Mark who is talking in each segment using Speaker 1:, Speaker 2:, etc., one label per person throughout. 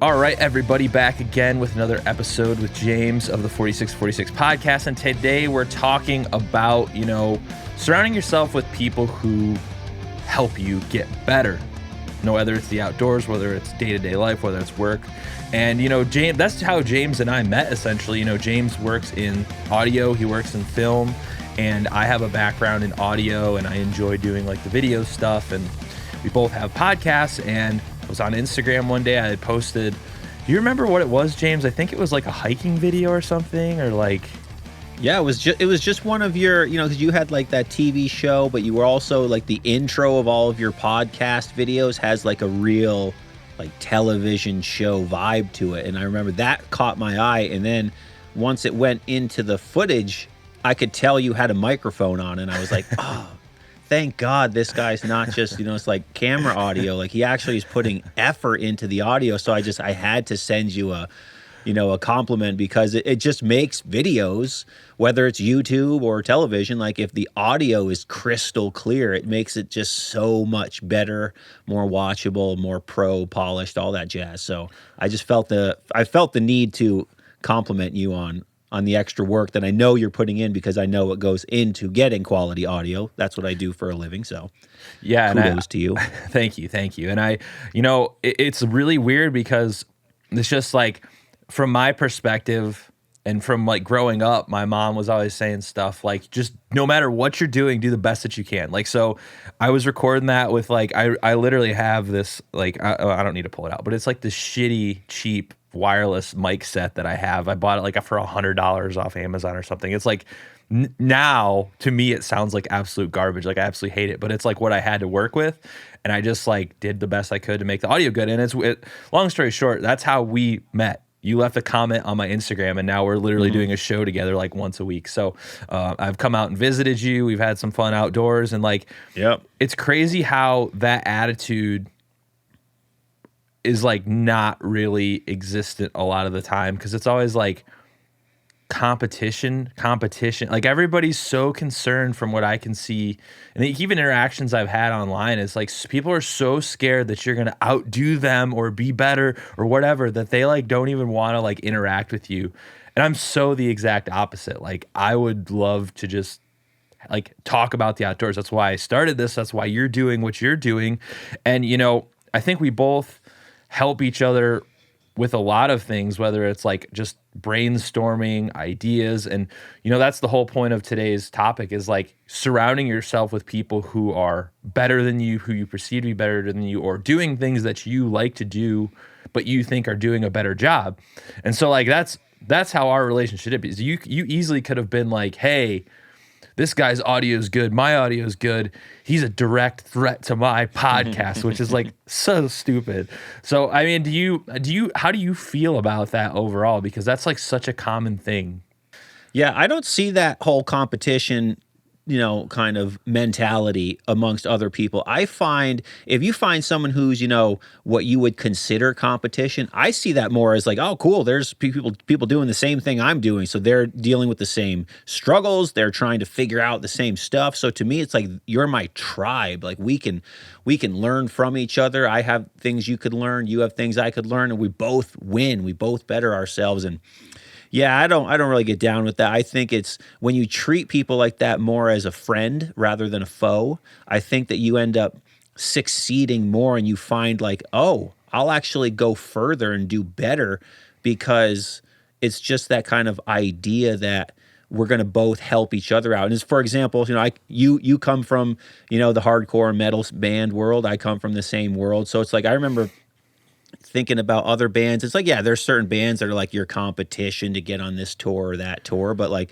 Speaker 1: All right, everybody, back again with another episode with James of the 4646 podcast. And today we're talking about, surrounding yourself with people who help you get better. Whether it's the outdoors, whether it's day-to-day life, whether it's work. And, James, that's how James and I met, essentially. James works in audio, he works in film, and I have a background in audio, and I enjoy doing like the video stuff. And we both have podcasts, and I was on Instagram one day. I had posted, do you remember what it was, James? I think it was like a hiking video or something, or like...
Speaker 2: Yeah, it was just one of your, because you had like that TV show, but you were also like the intro of all of your podcast videos has like a real like television show vibe to it. And I remember that caught my eye. And then once it went into the footage, I could tell you had a microphone on, and I was like, oh, thank God this guy's not just, it's like camera audio. Like he actually is putting effort into the audio. So I had to send you a compliment, because it just makes videos, whether it's YouTube or television, like if the audio is crystal clear, it makes it just so much better, more watchable, more pro polished, all that jazz. So I just felt the need to compliment you on the extra work that I know you're putting in, because I know what goes into getting quality audio. That's what I do for a living. So
Speaker 1: yeah,
Speaker 2: kudos to you.
Speaker 1: Thank you. And it's really weird, because it's just like, from my perspective and from like growing up, my mom was always saying stuff like, just no matter what you're doing, do the best that you can. Like, so I was recording that with like, I literally have this, like, I don't need to pull it out, but it's like this shitty, cheap wireless mic set that I have. I bought it like for $100 off Amazon or something. It's like, now to me, it sounds like absolute garbage. Like I absolutely hate it, but it's like what I had to work with. And I just like did the best I could to make the audio good. And long story short, that's how we met. You left a comment on my Instagram, and now we're literally doing a show together like once a week. So I've come out and visited you. We've had some fun outdoors, and like,
Speaker 2: yep.
Speaker 1: It's crazy how that attitude is like not really existent a lot of the time, because it's always like competition. Like everybody's so concerned, from what I can see, and even interactions I've had online, is like people are so scared that you're gonna outdo them or be better or whatever, that they like don't even want to like interact with you. And I'm so the exact opposite. Like I would love to just like talk about the outdoors. That's why I started this. That's why you're doing what you're doing. And I think we both help each other with a lot of things, whether it's like just brainstorming ideas. And, that's the whole point of today's topic, is like surrounding yourself with people who are better than you, who you perceive to be better than you, or doing things that you like to do, but you think are doing a better job. And so like, that's how our relationship is. You easily could have been like, hey, this guy's audio is good. My audio is good. He's a direct threat to my podcast, which is like so stupid. So, I mean, how do you feel about that overall? Because that's like such a common thing.
Speaker 2: Yeah, I don't see that whole competition, kind of mentality amongst other people. I find if you find someone who's, what you would consider competition, I see that more as like, oh, cool, there's people doing the same thing I'm doing. So they're dealing with the same struggles. They're trying to figure out the same stuff. So to me, it's like, you're my tribe. Like we can learn from each other. I have things you could learn. You have things I could learn, and we both win. We both better ourselves. And yeah, I don't really get down with that. I think it's when you treat people like that more as a friend rather than a foe, I think that you end up succeeding more, and you find like, oh, I'll actually go further and do better, because it's just that kind of idea that we're going to both help each other out. And as for example, you come from, the hardcore metal band world. I come from the same world. So it's like, I remember thinking about other bands. It's like, yeah, there's certain bands that are like your competition to get on this tour or that tour. But like,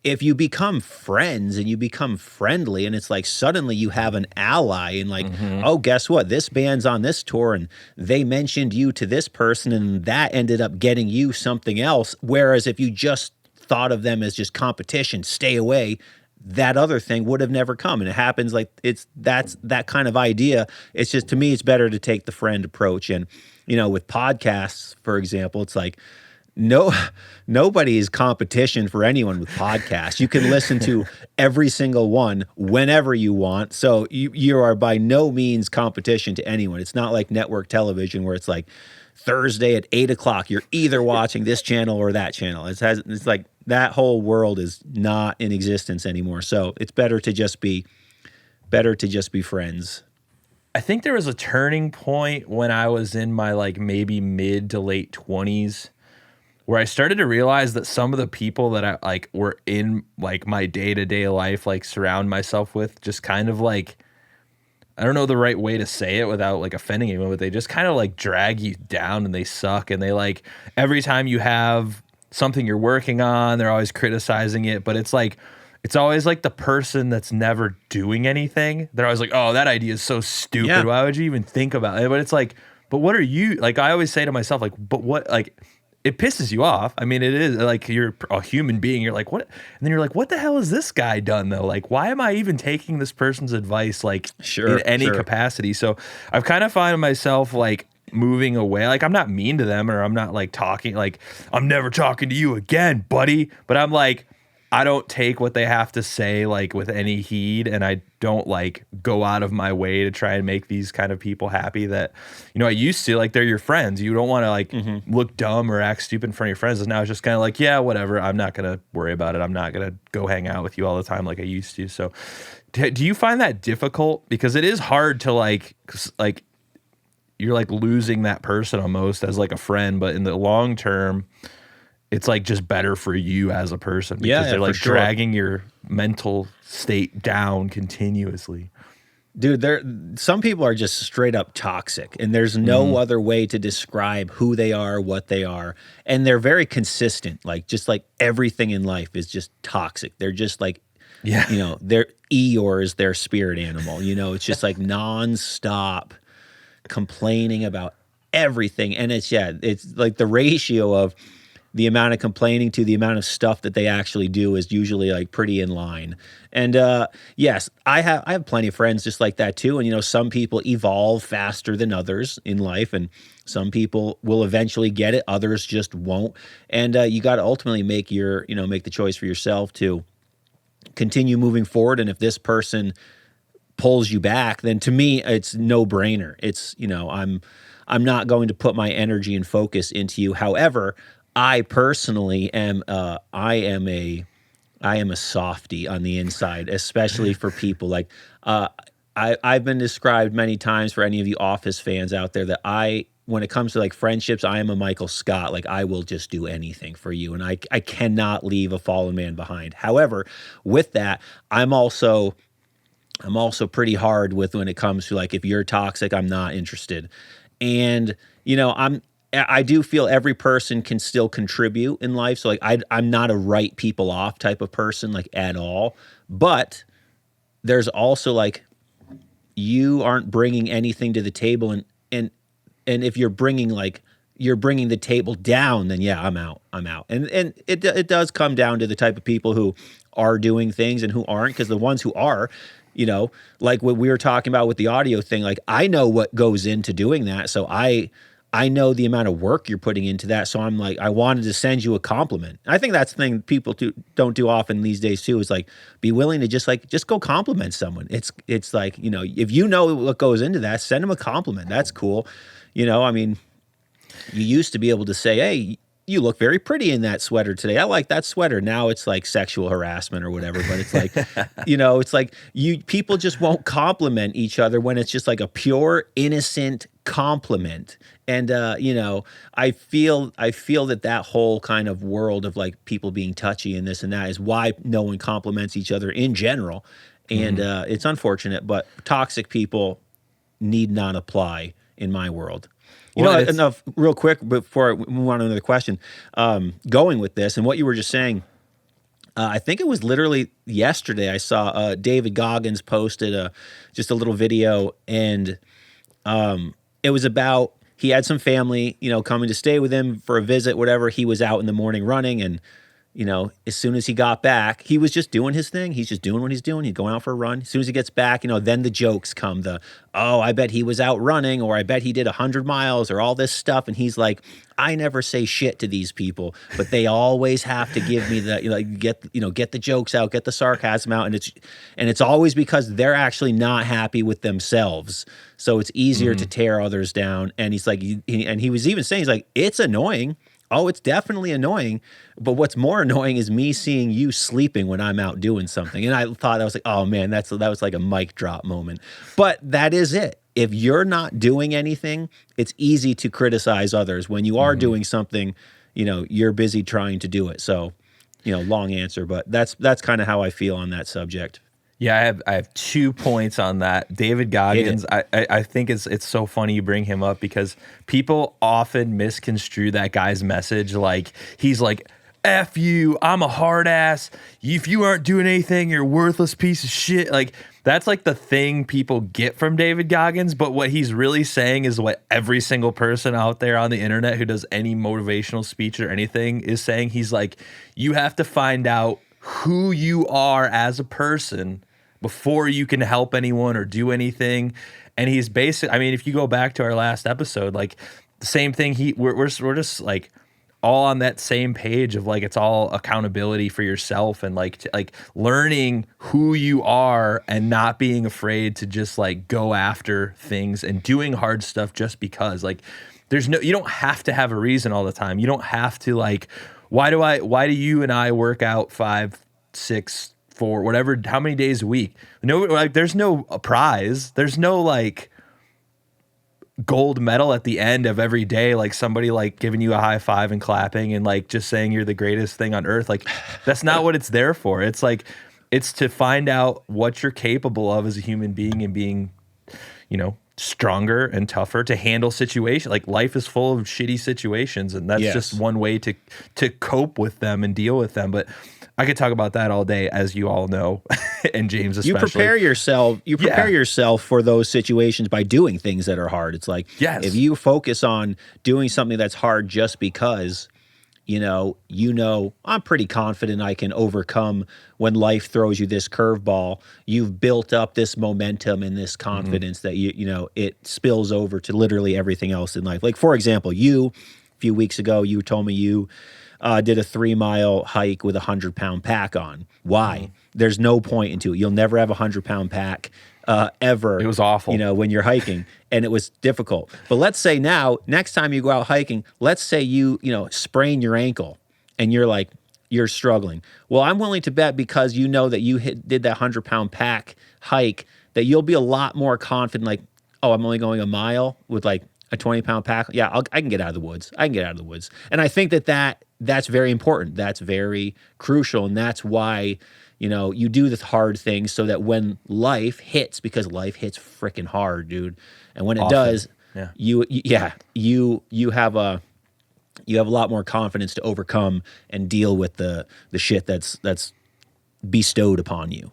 Speaker 2: if you become friends and you become friendly, and it's like suddenly you have an ally, and like, oh, guess what? This band's on this tour, and they mentioned you to this person, and that ended up getting you something else. Whereas if you just thought of them as just competition, stay away, that other thing would have never come. And it happens like that's that kind of idea. It's just, to me, it's better to take the friend approach. And, with podcasts, for example, it's like, nobody is competition for anyone with podcasts. You can listen to every single one whenever you want. So you are by no means competition to anyone. It's not like network television where it's like, Thursday at 8 o'clock, you're either watching this channel or that channel. It's like that whole world is not in existence anymore. So it's better to just be friends.
Speaker 1: I think there was a turning point when I was in my like maybe mid to late 20s where I started to realize that some of the people that I like were in like my day-to-day life, like surround myself with, just kind of like, I don't know the right way to say it without like offending anyone, but they just kind of like drag you down and they suck. And they like, every time you have something you're working on, they're always criticizing it, but it's like, it's always like the person that's never doing anything. They're always like, oh, that idea is so stupid.
Speaker 2: Yeah.
Speaker 1: Why would you even think about it? But it's like, but what are you, like, I always say to myself, like, but what, like, it pisses you off. I mean, it is like you're a human being. You're like, what? And then you're like, what the hell has this guy done though? Like, why am I even taking this person's advice like in any capacity? So I've kind of found myself like moving away. Like I'm not mean to them or I'm not like talking, like I'm never talking to you again, buddy. But I'm like, I don't take what they have to say like with any heed, and I don't like go out of my way to try and make these kind of people happy that, you know, I used to, like they're your friends. You don't want to like look dumb or act stupid in front of your friends. And now it's just kind of like, yeah, whatever. I'm not going to worry about it. I'm not going to go hang out with you all the time like I used to. So do you find that difficult? Because it is hard to like you're like losing that person almost as like a friend, but in the long term, it's like just better for you as a person because they're like dragging your mental state down continuously.
Speaker 2: Dude, some people are just straight up toxic, and there's no other way to describe who they are, what they are. And they're very consistent. Like, just like everything in life is just toxic. They're just like, you know, their Eeyore is their spirit animal. You know, it's just like nonstop complaining about everything. And it's like the ratio of the amount of complaining to the amount of stuff that they actually do is usually like pretty in line. And yes, I have plenty of friends just like that too. And, you know, some people evolve faster than others in life, and some people will eventually get it. Others just won't. And you got to ultimately make the choice for yourself to continue moving forward. And if this person pulls you back, then to me, it's no brainer. It's, you know, I'm not going to put my energy and focus into you. However, I personally am I am a softie on the inside, especially for people like I've been described many times for any of you Office fans out there that when it comes to like friendships, I am a Michael Scott. Like I will just do anything for you, and I cannot leave a fallen man behind. However, with that, I'm also pretty hard with when it comes to like if you're toxic, I'm not interested. And you know, I do feel every person can still contribute in life. So like I'm not a write people off type of person like at all. But there's also like you aren't bringing anything to the table, and if you're bringing the table down, then yeah, I'm out. And it does come down to the type of people who are doing things and who aren't, because the ones who are, you know, like what we were talking about with the audio thing, like I know what goes into doing that. So I know the amount of work you're putting into that. So I'm like, I wanted to send you a compliment. I think that's the thing people don't do often these days too, is like be willing to just go compliment someone. It's like, you know, if you know what goes into that, send them a compliment. That's cool. You know, I mean, you used to be able to say, hey, you look very pretty in that sweater today. I like that sweater. Now it's like sexual harassment or whatever, but it's like, you know, it's like people just won't compliment each other when it's just like a pure, innocent compliment. And, you know, I feel that whole kind of world of like people being touchy and this and that is why no one compliments each other in general. And it's unfortunate, but toxic people need not apply in my world. You know, enough real quick before I move on to another question, going with this and what you were just saying, I think it was literally yesterday I saw David Goggins posted just a little video, and it was about, he had some family, you know, coming to stay with him for a visit, whatever. He was out in the morning running, and as soon as he got back, he was just doing his thing. He's just doing what he's doing. He's going out for a run. As soon as he gets back, then the jokes come. Oh, I bet he was out running, or I bet he did 100 miles, or all this stuff. And he's like, I never say shit to these people, but they always have to give me get the jokes out, get the sarcasm out. And it's always because they're actually not happy with themselves. So it's easier to tear others down. And he's like, and he was even saying, he's like, it's annoying. Oh, it's definitely annoying. But what's more annoying is me seeing you sleeping when I'm out doing something. And I thought, I was like, oh man, that was like a mic drop moment. But that is it. If you're not doing anything, it's easy to criticize others. When you are doing something, you're busy trying to do it. So, long answer, but that's kind of how I feel on that subject.
Speaker 1: Yeah, I have 2 points on that. David Goggins, I think it's so funny you bring him up because people often misconstrue that guy's message. Like he's like, F you, I'm a hard ass. If you aren't doing anything, you're a worthless piece of shit. Like that's like the thing people get from David Goggins. But what he's really saying is what every single person out there on the internet who does any motivational speech or anything is saying. He's like, you have to find out who you are as a person before you can help anyone or do anything. And he's basically, I mean, if you go back to our last episode, like the same thing, we're just like all on that same page of like, it's all accountability for yourself and like learning who you are and not being afraid to just like go after things and doing hard stuff just because like you don't have to have a reason all the time. You don't have to like, why do you and I work out 5, 6, 4, whatever, how many days a week? No, like there's no prize. There's no like gold medal at the end of every day, like somebody like giving you a high five and clapping and like just saying you're the greatest thing on earth. Like that's not what it's there for. It's like, it's to find out what you're capable of as a human being and being, stronger and tougher to handle situations. Like life is full of shitty situations, and that's just one way to cope with them and deal with them. But I could talk about that all day, as you all know, and James especially.
Speaker 2: You prepare yourself for those situations by doing things that are hard. It's like, if you focus on doing something that's hard just because, I'm pretty confident I can overcome when life throws you this curveball. You've built up this momentum and this confidence that it spills over to literally everything else in life. Like, for example, a few weeks ago, you told me you did a 3-mile hike with a 100-pound pack on. Why? There's no point into it. You'll never have a 100-pound pack ever.
Speaker 1: It was awful.
Speaker 2: When you're hiking, and it was difficult. But let's say now, next time you go out hiking, let's say you sprain your ankle, and you're struggling. Well, I'm willing to bet because you know that you did that 100-pound pack hike that you'll be a lot more confident. Like, oh, I'm only going a mile with like a 20-pound pack. Yeah, I can get out of the woods. And I think that's very important. That's very crucial. And that's why, you do the hard things so that when life hits, because life hits freaking hard, dude. And when it does, you have a lot more confidence to overcome and deal with the shit that's bestowed upon you.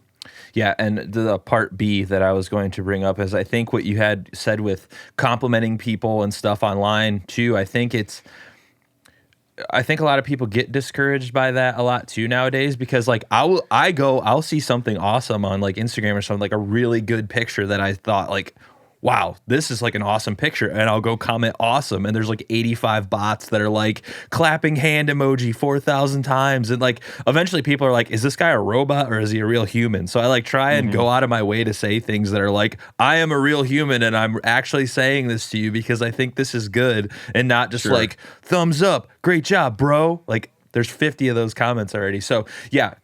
Speaker 1: Yeah, and the part B that I was going to bring up is I think what you had said with complimenting people and stuff online too, I think a lot of people get discouraged by that a lot too nowadays, because like I'll see something awesome on like Instagram or something, like a really good picture that I thought like, wow, this is like an awesome picture. And I'll go comment awesome. And there's like 85 bots that are like clapping hand emoji 4,000 times. And like eventually people are like, is this guy a robot or is he a real human? So I like try and go out of my way to say things that are like, I am a real human and I'm actually saying this to you because I think this is good, and not just like thumbs up, great job, bro. Like there's 50 of those comments already. So that's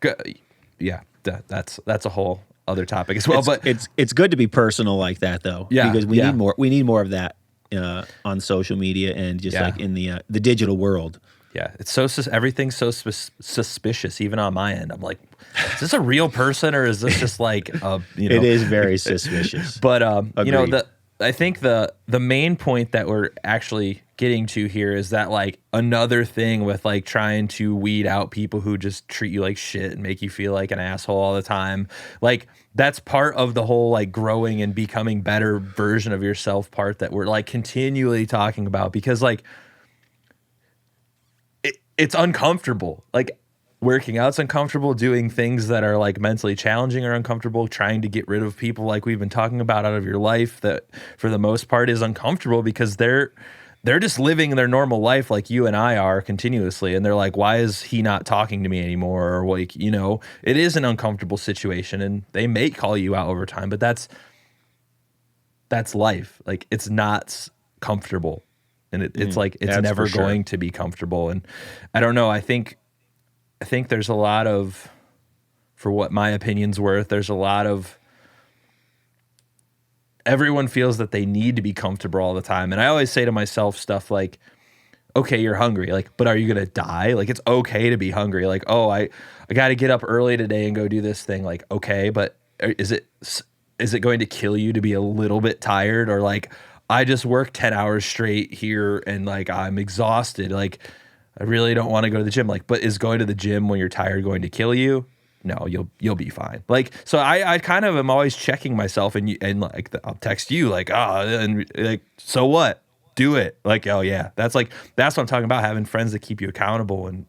Speaker 1: a whole other topic as well. But
Speaker 2: it's good to be personal like that though. Yeah, because we need more of that on social media and just like in the digital world.
Speaker 1: Yeah, it's so everything's so suspicious, even on my end. I'm like, is this a real person or is this just like
Speaker 2: It is very suspicious.
Speaker 1: But I think the main point that we're actually getting to here is that like another thing with like trying to weed out people who just treat you like shit and make you feel like an asshole all the time. Like that's part of the whole like growing and becoming better version of yourself part that we're like continually talking about, because like it's uncomfortable. Like working out's uncomfortable, doing things that are like mentally challenging are uncomfortable, trying to get rid of people like we've been talking about out of your life that for the most part is uncomfortable because they're just living their normal life like you and I are continuously. And they're like, why is he not talking to me anymore? Or like, it is an uncomfortable situation and they may call you out over time, but that's life. Like it's not comfortable. And it's like, it's never going to be comfortable. And I don't know. I think there's a lot of, for what my opinion's worth, there's a lot of, everyone feels that they need to be comfortable all the time. And I always say to myself stuff like, okay, you're hungry. Like, but are you going to die? Like, it's okay to be hungry. Like, oh, I got to get up early today and go do this thing. Like, okay, but is it going to kill you to be a little bit tired? Or like, I just worked 10 hours straight here and like, I'm exhausted. Like, I really don't want to go to the gym. Like, but is going to the gym when you're tired going to kill you? No, you'll be fine. Like, so I kind of am always checking myself and like, I'll text you like, and like, so what? Do it. Like, oh yeah, that's what I'm talking about. Having friends that keep you accountable. And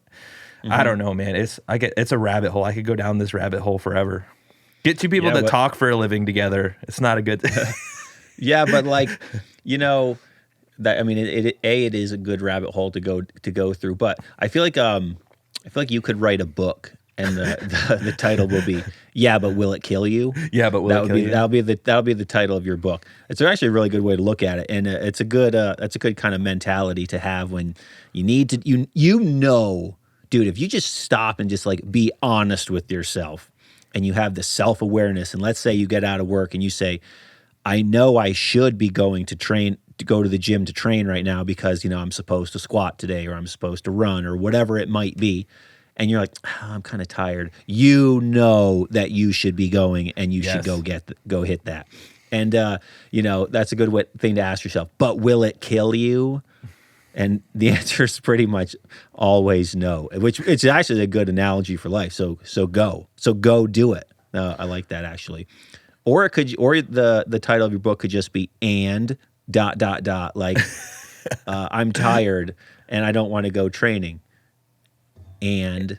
Speaker 1: I don't know, man, it's a rabbit hole. I could go down this rabbit hole forever. Get two people that talk for a living together. It's not a good
Speaker 2: Yeah, but like, that, I mean, it is a good rabbit hole to go through, but I feel like you could write a book and the title will be, yeah, but will it kill you?
Speaker 1: Yeah, but will it kill you?
Speaker 2: That'll be the title of your book. It's actually a really good way to look at it. And it's a good kind of mentality to have when you need to, dude, if you just stop and just like be honest with yourself and you have the self-awareness, and let's say you get out of work and you say, I know I should be going to go to the gym to train right now because, I'm supposed to squat today or I'm supposed to run or whatever it might be. And you're like, I'm kind of tired. You know that you should be going and you should go hit that. And, that's a good thing to ask yourself. But will it kill you? And the answer is pretty much always no, which it's actually a good analogy for life. So go do it. I like that actually. Or the title of your book could just be and ... like I'm tired and I don't want to go training. And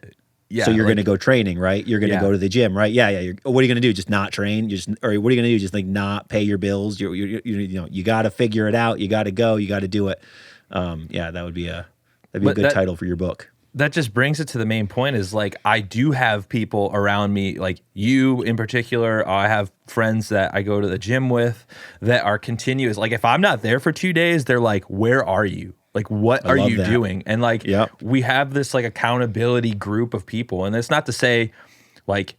Speaker 2: so you're going to go training, right? You're going to go to the gym, right? Yeah. What are you going to do? Just not train? Or what are you going to do? Just like not pay your bills? You got to figure it out. You got to go. You got to do it. That'd be a good title for your book.
Speaker 1: That just brings it to the main point is like, I do have people around me, like you in particular. I have friends that I go to the gym with that are continuous. Like if I'm not there for 2 days, they're like, where are you? Like, what are you doing? And like, we have this like accountability group of people. And it's not to say like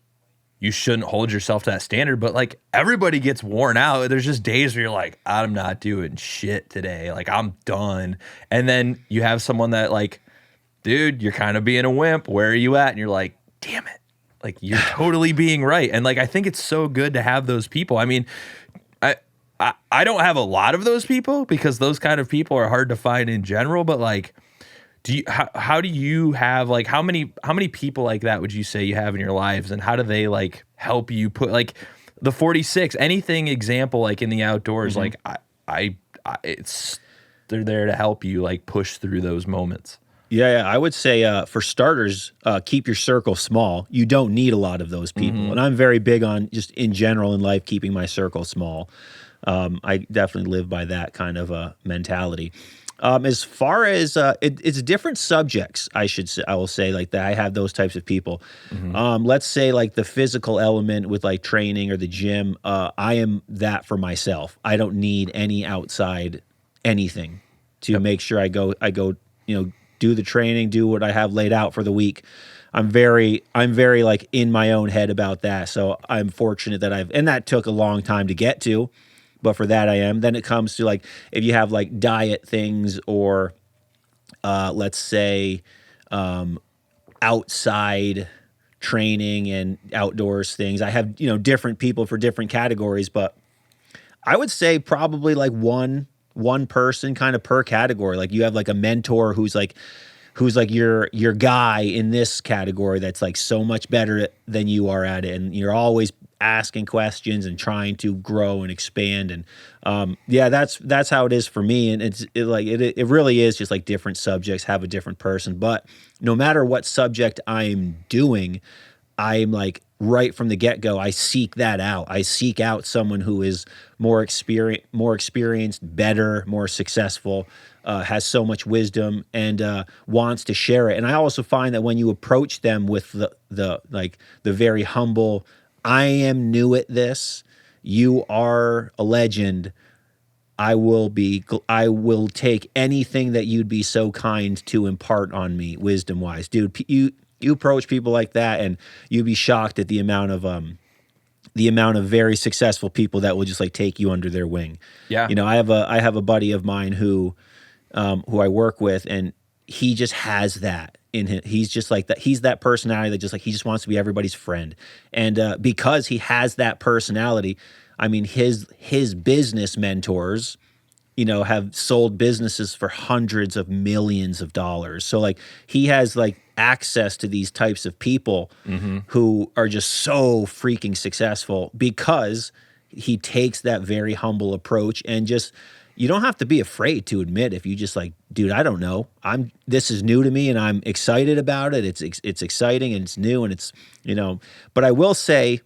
Speaker 1: you shouldn't hold yourself to that standard, but like everybody gets worn out. There's just days where you're like, I'm not doing shit today. Like I'm done. And then you have someone that like, dude, you're kind of being a wimp. Where are you at? And you're like, damn it. Like you're totally being right. And like, I think it's so good to have those people. I mean, I don't have a lot of those people because those kind of people are hard to find in general, but like, how do you have like, how many people like that would you say you have in your lives, and how do they like help you put like the 46, anything example, like in the outdoors, like they're there to help you like push through those moments.
Speaker 2: Yeah, I would say for starters, keep your circle small. You don't need a lot of those people. And I'm very big on just in general in life, keeping my circle small. I definitely live by that kind of mentality. As far as it's different subjects, I will say like that. I have those types of people. Let's say like the physical element with like training or the gym. I am that for myself. I don't need any outside anything to make sure I go, do the training, do what I have laid out for the week. I'm very like in my own head about that. So I'm fortunate that and that took a long time to get to, but for that I am. Then it comes to like, if you have like diet things or let's say outside training and outdoors things, I have, different people for different categories, but I would say probably like one person kind of per category. Like you have like a mentor who's who's like your guy in this category that's like so much better than you are at it, and you're always asking questions and trying to grow and expand. And yeah, that's how it is for me. And it really is just like different subjects have a different person. But no matter what subject I'm doing, I'm like right from the get-go, I seek that out. I seek out someone who is more experienced, better, more successful, has so much wisdom, and wants to share it. And I also find that when you approach them with the very humble, I am new at this, you are a legend, I will take anything that you'd be so kind to impart on me wisdom wise. Dude, you approach people like that, and you'd be shocked at the amount of very successful people that will just like take you under their wing.
Speaker 1: Yeah.
Speaker 2: You know, I have a buddy of mine who I work with, and he just has that in him. He's just like that. He's that personality that just like, he just wants to be everybody's friend. And because he has that personality, I mean, his business mentors, you know, have sold businesses for hundreds of millions of dollars. So like he has like access to these types of people who are just so freaking successful because he takes that very humble approach. And just, you don't have to be afraid to admit if you just like, dude, I don't know. This is new to me and I'm excited about it. It's exciting and it's new and it's, you know, but I will say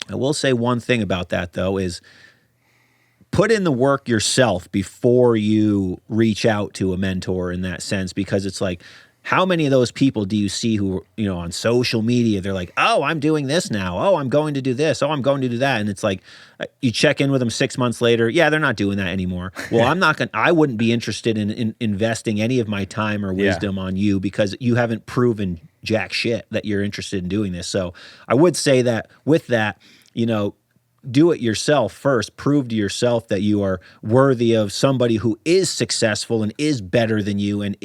Speaker 2: one thing about that though is put in the work yourself before you reach out to a mentor in that sense, because it's like, how many of those people do you see who, you know, on social media, they're like, oh, I'm doing this now. Oh, I'm going to do this. Oh, I'm going to do that. And it's like, you check in with them 6 months later. Yeah, they're not doing that anymore. Well, I wouldn't be interested in investing any of my time or wisdom on you because you haven't proven jack shit that you're interested in doing this. So I would say that with that, you know, do it yourself first. Prove to yourself that you are worthy of somebody who is successful and is better than you and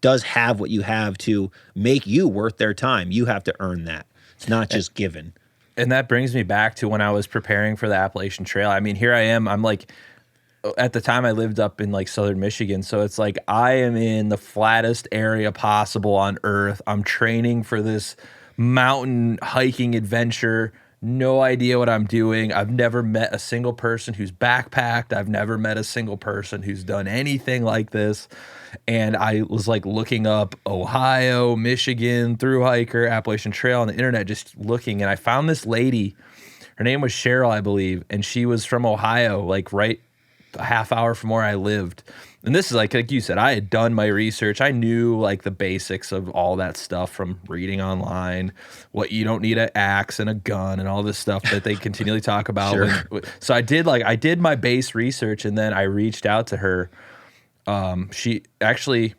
Speaker 2: does have what you have to make you worth their time. You have to earn that. It's not just given.
Speaker 1: And that brings me back to when I was preparing for the Appalachian Trail. I mean, here I am. I'm like, at the time I lived up in like southern Michigan. So it's like I am in the flattest area possible on earth. I'm training for this mountain hiking adventure. No idea what I'm doing. I've never met a single person who's backpacked. I've never met a single person who's done anything like this. And I was like looking up Ohio, Michigan, through hiker, Appalachian Trail on the internet, just looking. And I found this lady. Her name was Cheryl, I believe. And she was from Ohio, like right a half hour from where I lived. And this is like you said, I had done my research. I knew like the basics of all that stuff from reading online, what you don't need an axe and a gun and all this stuff that they continually talk about.
Speaker 2: Sure.
Speaker 1: So I did my base research, and then I reached out to her. She actually,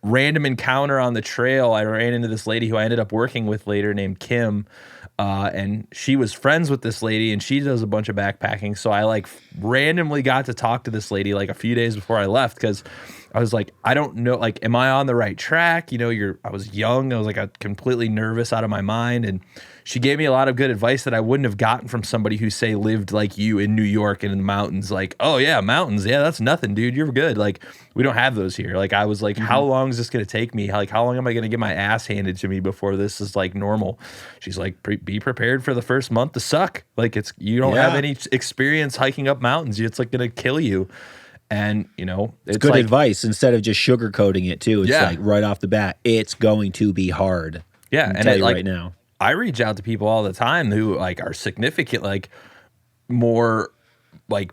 Speaker 1: random encounter on the trail, I ran into this lady who I ended up working with later named Kim. And she was friends with this lady, and she does a bunch of backpacking. So I like randomly got to talk to this lady like a few days before I left, because I was like, I don't know, like, am I on the right track? You know, I was young. I was like completely nervous out of my mind. And she gave me a lot of good advice that I wouldn't have gotten from somebody who, say, lived like you in New York and in the mountains. Like, oh yeah, mountains. Yeah, that's nothing, dude. You're good. Like, we don't have those here. Like, I was like, how long is this going to take me? Like, how long am I going to get my ass handed to me before this is like normal? She's like, be prepared for the first month to suck. Like, you don't have any experience hiking up mountains. It's like going to kill you. And, you know,
Speaker 2: it's good advice instead of just sugarcoating it too. It's like right off the bat, it's going to be hard.
Speaker 1: Yeah.
Speaker 2: And tell you right now,
Speaker 1: I reach out to people all the time who like are significant, like more like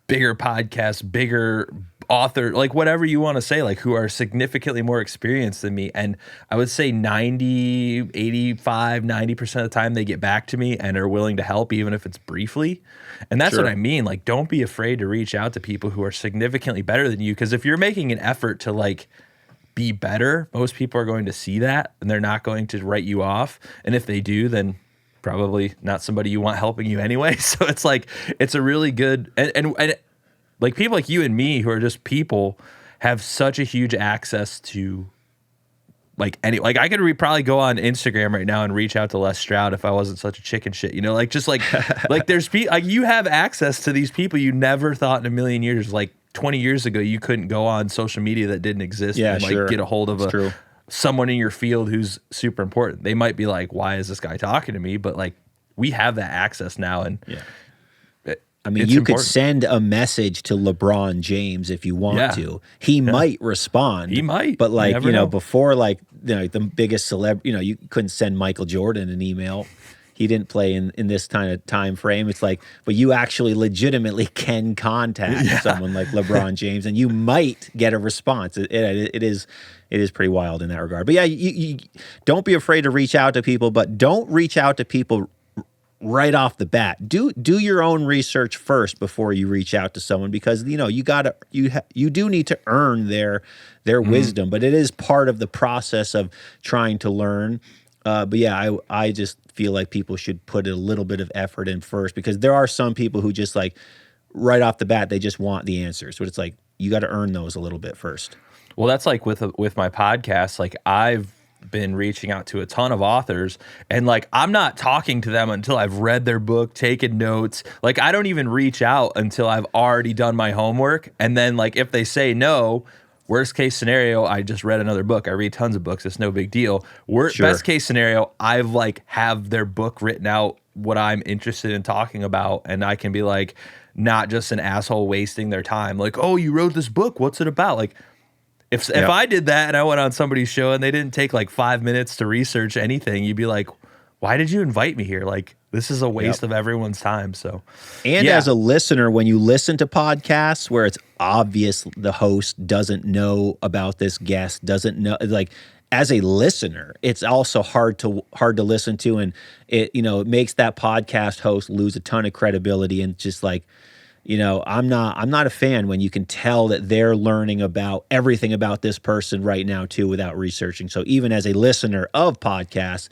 Speaker 1: bigger podcasts, bigger author, like whatever you want to say, like who are significantly more experienced than me. And I would say 90, 85, 90% of the time they get back to me and are willing to help, even if it's briefly. And that's what I mean. Like, don't be afraid to reach out to people who are significantly better than you. Because if you're making an effort to like be better, most people are going to see that and they're not going to write you off. And if they do, then probably not somebody you want helping you anyway. So it's like, it's a really good, and like people like you and me who are just people have such a huge access to like I could probably go on Instagram right now and reach out to Les Stroud if I wasn't such a chicken shit, you know, like just like, like there's like you have access to these people you never thought in a million years, like 20 years ago, you couldn't go on social media that didn't exist
Speaker 2: Yeah,
Speaker 1: and like
Speaker 2: sure.
Speaker 1: get a hold of
Speaker 2: It's true.
Speaker 1: someone in your field who's super important. They might be like, why is this guy talking to me? But like, we have that access now, and
Speaker 2: Yeah.
Speaker 1: it,
Speaker 2: I mean,
Speaker 1: it's
Speaker 2: you could
Speaker 1: important.
Speaker 2: send a message to LeBron James if you want
Speaker 1: Yeah.
Speaker 2: to. He might respond.
Speaker 1: He might.
Speaker 2: But
Speaker 1: You
Speaker 2: like,
Speaker 1: never know.
Speaker 2: before like, the biggest celeb, you couldn't send Michael Jordan an email. He didn't play in this kind of time frame. It's like, but you actually legitimately can contact someone like LeBron James, and you might get a response. It is pretty wild in that regard. But yeah, you don't be afraid to reach out to people, but don't reach out to people right off the bat. Do your own research first before you reach out to someone, because you do need to earn their wisdom, but it is part of the process of trying to learn. But yeah, I just feel like people should put a little bit of effort in first, because there are some people who just like right off the bat they just want the answers, but it's like you got to earn those a little bit first.
Speaker 1: Well, that's like with my podcast. Like, I've been reaching out to a ton of authors, and like, I'm not talking to them until I've read their book, taken notes. Like, I don't even reach out until I've already done my homework. And then like, if they say no, worst case scenario, I just read another book. I read tons of books. It's no big deal.
Speaker 2: Sure.
Speaker 1: Best case scenario, I've like have their book written out, what I'm interested in talking about. And I can be like, not just an asshole wasting their time. Like, oh, you wrote this book. What's it about? Like, if I did that and I went on somebody's show and they didn't take like 5 minutes to research anything, you'd be like, why did you invite me here? Like, this is a waste of everyone's time. So,
Speaker 2: and as a listener, when you listen to podcasts where it's obvious the host doesn't know about this guest, doesn't know, like, as a listener, it's also hard to listen to, and it makes that podcast host lose a ton of credibility, and just like, I'm not a fan when you can tell that they're learning about everything about this person right now too without researching. So even as a listener of podcasts,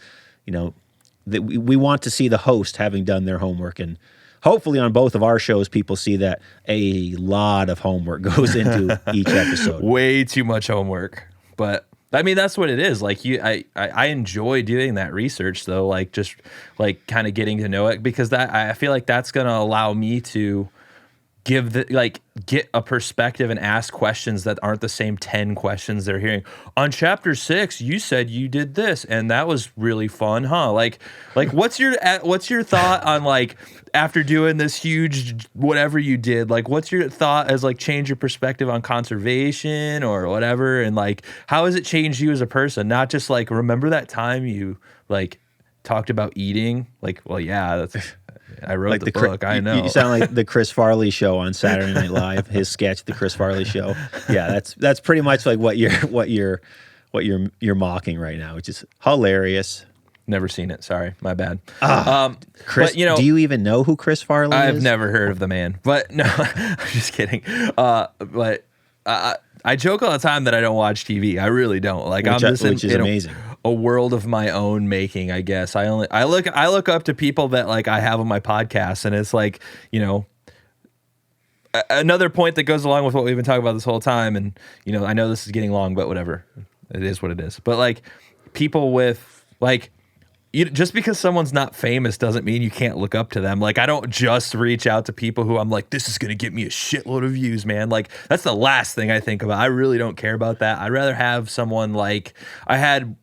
Speaker 2: that we want to see the host having done their homework, and hopefully on both of our shows, people see that a lot of homework goes into each episode.
Speaker 1: Way too much homework, but I mean, that's what it is. Like, I enjoy doing that research though, like just like kind of getting to know it, because I feel like that's going to allow me to get a perspective and ask questions that aren't the same 10 questions they're hearing. On chapter 6, you said you did this and that was really fun, huh? Like what's your thought on, like, after doing this huge whatever you did, like, what's your thought as like change your perspective on conservation or whatever, and like how has it changed you as a person? Not just like, remember that time you like talked about eating? Like, well, yeah, that's I wrote like the book. I know.
Speaker 2: You sound like the Chris Farley show on Saturday Night Live. His sketch, the Chris Farley show. Yeah, that's pretty much like what you're mocking right now, which is hilarious.
Speaker 1: Never seen it. Sorry, my bad.
Speaker 2: Chris, but, do you even know who Chris Farley is?
Speaker 1: I've never heard of the man. But no, I'm just kidding. But I joke all the time that I don't watch TV. I really don't. Like, which is amazing. A world of my own making, I guess. I look up to people that like I have on my podcast, and it's like, another point that goes along with what we've been talking about this whole time. And I know this is getting long, but whatever, it is what it is. But like, people with like, just because someone's not famous doesn't mean you can't look up to them. Like, I don't just reach out to people who I'm like, this is going to get me a shitload of views, man. Like, that's the last thing I think about. I really don't care about that. I'd rather have someone like, I had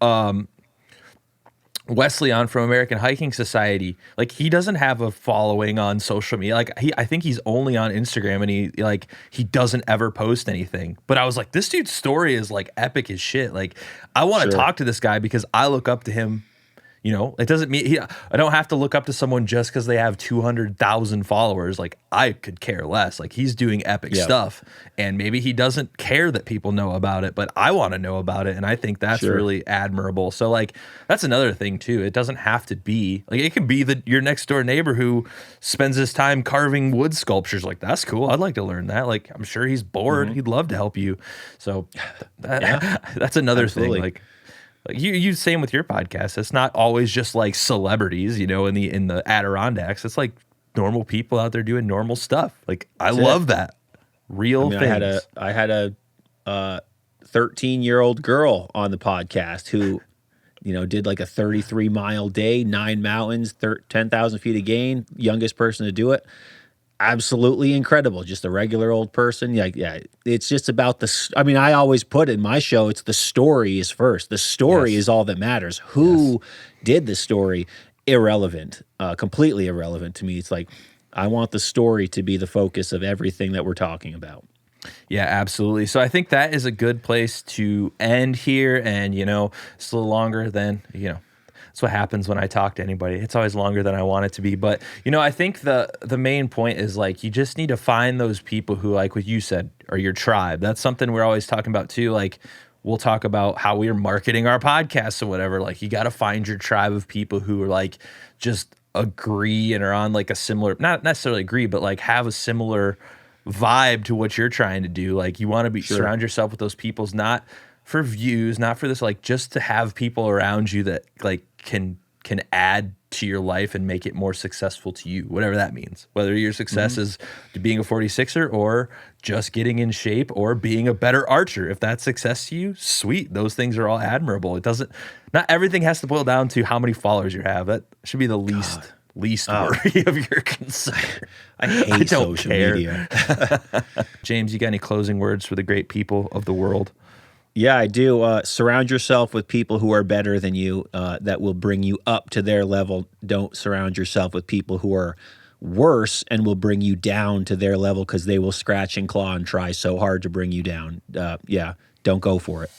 Speaker 1: Wesley on from American Hiking Society. Like, he doesn't have a following on social media. Like, I think he's only on Instagram, and he doesn't ever post anything. But I was like, this dude's story is like epic as shit. Like, I want to talk to this guy because I look up to him. It doesn't mean I don't have to look up to someone just because they have 200,000 followers. Like, I could care less. Like, he's doing epic stuff, and maybe he doesn't care that people know about it, but I want to know about it, and I think that's really admirable. So, like, that's another thing too. It doesn't have to be like, it can be your next door neighbor who spends his time carving wood sculptures. Like, that's cool. I'd like to learn that. Like, I'm sure he's bored. Mm-hmm. He'd love to help you. So that's another thing. Like you same with your podcast. It's not always just like celebrities, in the Adirondacks. It's like normal people out there doing normal stuff. Like, I love that. Real things.
Speaker 2: I had a 13-year-old girl on the podcast who, did like a 33-mile day, 9 mountains, 10,000 feet of gain, youngest person to do it. absolutely incredible. Just a regular old person. Yeah, yeah. It's just about I mean, I always put in my show, it's the story is first. The story
Speaker 1: Yes.
Speaker 2: is all that matters.
Speaker 1: Yes.
Speaker 2: Who did the story? Irrelevant. Completely irrelevant to me. It's like I want the story to be the focus of everything that we're talking about.
Speaker 1: Yeah, absolutely. So I think that is a good place to end here. And, it's a little longer than, that's what happens when I talk to anybody. It's always longer than I want it to be. But, I think the main point is like, you just need to find those people who, like what you said, are your tribe. That's something we're always talking about too. Like, we'll talk about how we are marketing our podcasts or whatever. Like, you got to find your tribe of people who are like, just agree and are on like a similar, not necessarily agree, but like have a similar vibe to what you're trying to do. Like, you want to be
Speaker 2: Sure.
Speaker 1: surround yourself with those people's, not for views, not for this, like just to have people around you that like can add to your life and make it more successful to you, whatever that means. Whether your success is being a 46er or just getting in shape or being a better archer. If that's success to you, sweet. Those things are all admirable. It doesn't, not everything has to boil down to how many followers you have. That should be the least worry of your concern.
Speaker 2: I hate
Speaker 1: don't
Speaker 2: social
Speaker 1: care.
Speaker 2: media.
Speaker 1: James, you got any closing words for the great people of the world?
Speaker 2: Yeah, I do. Surround yourself with people who are better than you, that will bring you up to their level. Don't surround yourself with people who are worse and will bring you down to their level because they will scratch and claw and try so hard to bring you down. Yeah, don't go for it.